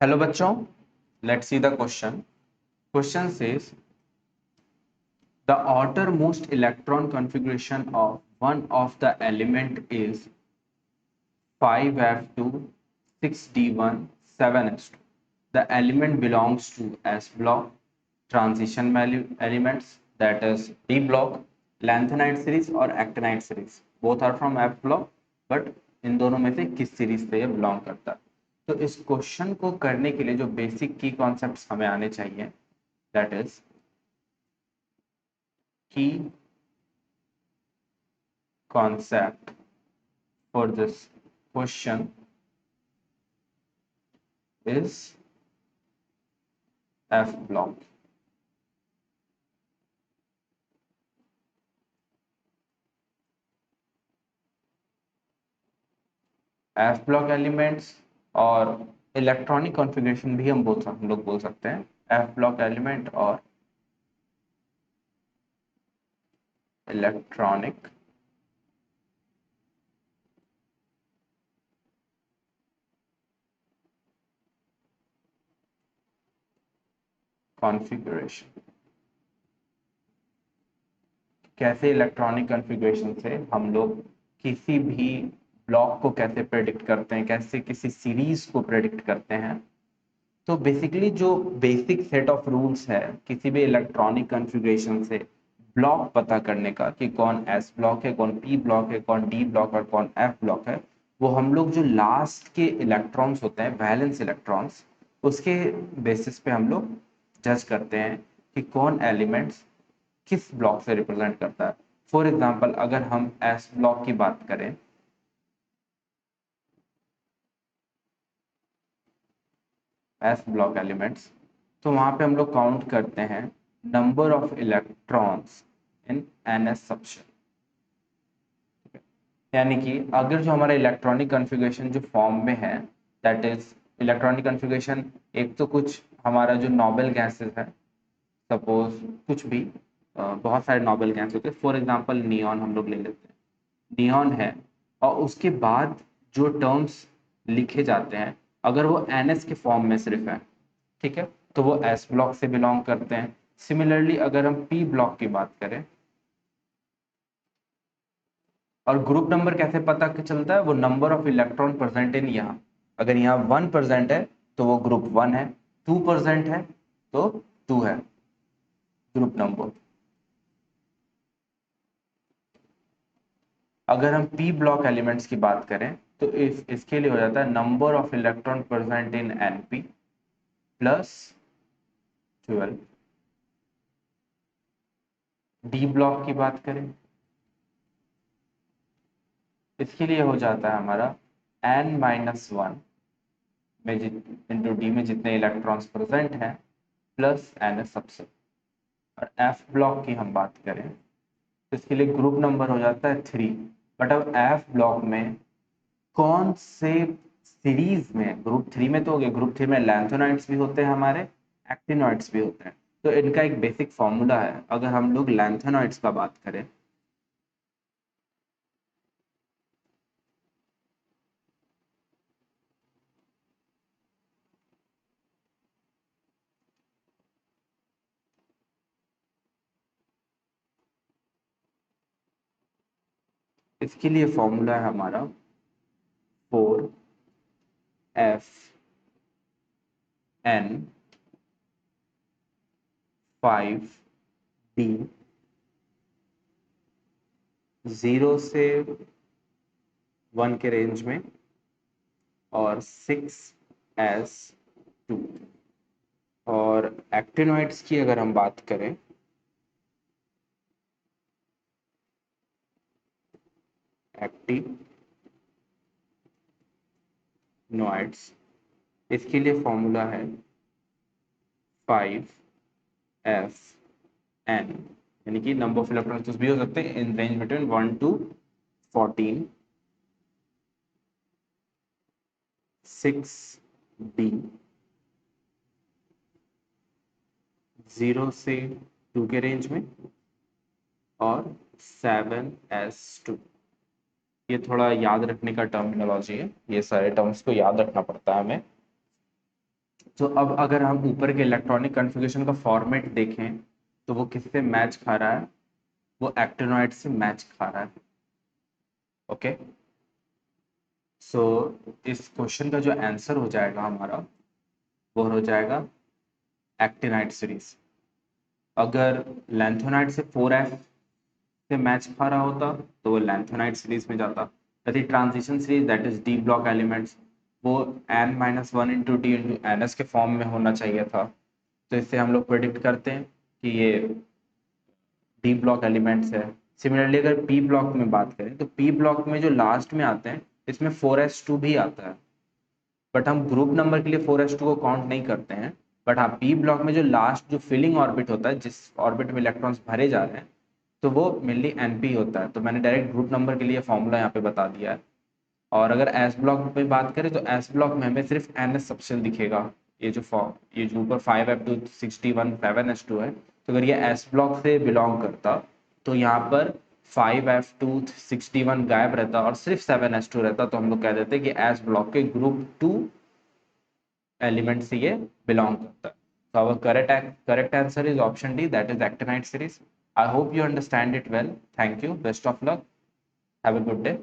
Hello बच्चों, let's see the question. Question says the outermost electron configuration of one of the element is 5f2 6d1 7s2. The element belongs to s block. Transition elements, that is d block. Lanthanide series और actinide series both are from f block, but इन दोनों में से किस series से ये belong करता है. तो इस क्वेश्चन को करने के लिए जो बेसिक की कॉन्सेप्ट्स हमें आने चाहिए, दैट इज की concept for this question is f block. f block elements और इलेक्ट्रॉनिक कॉन्फ़िगरेशन भी हम लोग बोल सकते हैं. f block एलिमेंट और इलेक्ट्रॉनिक कॉन्फ़िगरेशन. कैसे इलेक्ट्रॉनिक कॉन्फ़िगरेशन से हम लोग किसी भी ब्लॉक को कैसे प्रेडिक्ट करते हैं, कैसे किसी सीरीज को प्रेडिक्ट करते हैं. तो बेसिकली जो बेसिक सेट ऑफ रूल्स है किसी भी इलेक्ट्रॉनिक कॉन्फ़िगरेशन से ब्लॉक पता करने का कि कौन एस ब्लॉक है, कौन पी ब्लॉक है, कौन डी ब्लॉक और कौन एफ ब्लॉक है, वो हम लोग जो लास्ट के इलेक्ट्रॉन्स होते हैं, वैलेंस इलेक्ट्रॉन्स, उसके बेसिस पे हम लोग जज करते हैं कि कौन एलिमेंट्स किस ब्लॉक से रिप्रेजेंट करता है. फॉर एग्जाम्पल, अगर हम एस ब्लॉक की बात करें, एस ब्लॉक एलिमेंट्स, तो वहां पे हम लोग काउंट करते हैं number of electrons in NS subshell. यानी कि अगर जो हमारा इलेक्ट्रॉनिक कॉन्फ़िगरेशन जो फॉर्म में है, दैट इज इलेक्ट्रॉनिक कॉन्फ़िगरेशन, एक तो कुछ हमारा जो नोबल गैसेस है, सपोज कुछ भी बहुत सारे नोबल गैस होते हैं. फॉर एग्जांपल नियॉन हम लोग ले लेते हैं. नियॉन है और उसके बाद जो टर्म्स लिखे जाते हैं, अगर वो एनएस के फॉर्म में सिर्फ है, ठीक है, तो वो एस ब्लॉक से बिलोंग करते हैं. सिमिलरली अगर हम पी ब्लॉक की बात करें, और ग्रुप नंबर कैसे पता चलता है, वो number of electron present in यहाँ. अगर यहाँ 1% है तो वो ग्रुप 1 है, 2% है तो 2 है ग्रुप नंबर. अगर हम पी ब्लॉक एलिमेंट्स की बात करें तो इसके लिए हो जाता है number of electron present in NP plus 12. D block की बात करें, इसके लिए हो जाता है हमारा n-1 में इंटू डी में जितने इलेक्ट्रॉन्स प्रेजेंट हैं प्लस एन एस सबसे. और एफ ब्लॉक की हम बात करें तो इसके लिए ग्रुप नंबर हो जाता है 3. बट अब एफ ब्लॉक में कौन से सीरीज में, ग्रुप 3 में तो हो गया, ग्रुप 3 में लैंथोनाइड्स भी होते हैं हमारे, एक्टिनॉइड्स भी होते हैं. तो इनका एक बेसिक फॉर्मूला है. अगर हम लोग लैंथोनाइड्स का बात करें, इसके लिए फॉर्मूला है हमारा 4FN5D 0 से 1 के रेंज में और 6s2. और एक्टिनॉइड्स की अगर हम बात करें, एक्टिनॉइड्स, इसके लिए फॉर्मूला है 5FN, यानी कि नंबर ऑफ इलेक्ट्रॉन्स कुछ भी हो सकते हैं in range between 1 to 14, 6D 0 से 2 के रेंज में और 7s2. ये थोड़ा याद रखने का टर्मिनोलॉजी है, ये सारे टर्म्स को याद रखना पड़ता है हमें. तो अब अगर हम ऊपर के इलेक्ट्रॉनिक कॉन्फ़िगरेशन का फॉर्मेट देखें तो वो किससे मैच खा रहा है, वो एक्टिनोइड से मैच खा रहा है। ओके, सो इस क्वेश्चन का जो आंसर हो जाएगा हमारा वो हो जाएगा एक्टिनाइड सीरीज। अगर लैंथोनाइड से 4f से मैच खा रहा होता तो वो लैंथोनाइड सीरीज में जाता। यदि transition series that is d block elements वो n-1 into d into n s के फॉर्म में होना चाहिए था। तो इससे हम लोग प्रेडिक्ट करते हैं कि ये डी ब्लॉक एलिमेंट्स है। सिमिलरली अगर पी ब्लॉक में बात करें तो पी ब्लॉक में जो लास्ट में आते हैं इसमें 4s2 भी आता है, बट हम ग्रुप नंबर के लिए 4s2 को काउंट नहीं करते हैं। बट हाँ, पी ब्लॉक में जो लास्ट जो फिलिंग ऑर्बिट होता है, जिस ऑर्बिट में इलेक्ट्रॉन्स भरे जा रहे हैं, तो वो मेनली एनपी होता है। तो मैंने डायरेक्ट ग्रुप नंबर के लिए फॉर्मूला यहाँ पे बता दिया है। और अगर एस ब्लॉक में बात करें तो एस ब्लॉक में हमें सिर्फ एन एस सबसेल दिखेगा। ये जो ऊपर 5f2 61 7s2 है, तो अगर ये एस ब्लॉक से बिलोंग करता तो यहाँ पर 5f2 61 गायब रहता और सिर्फ 7s2 रहता, तो हम लोग कह देते कि एस ब्लॉक के ग्रुप 2 एलिमेंट से ये बिलोंग करता है। So our correct answer is option D, that is actinide series. I hope you understand it well. Thank you. Best of luck. Have a good day.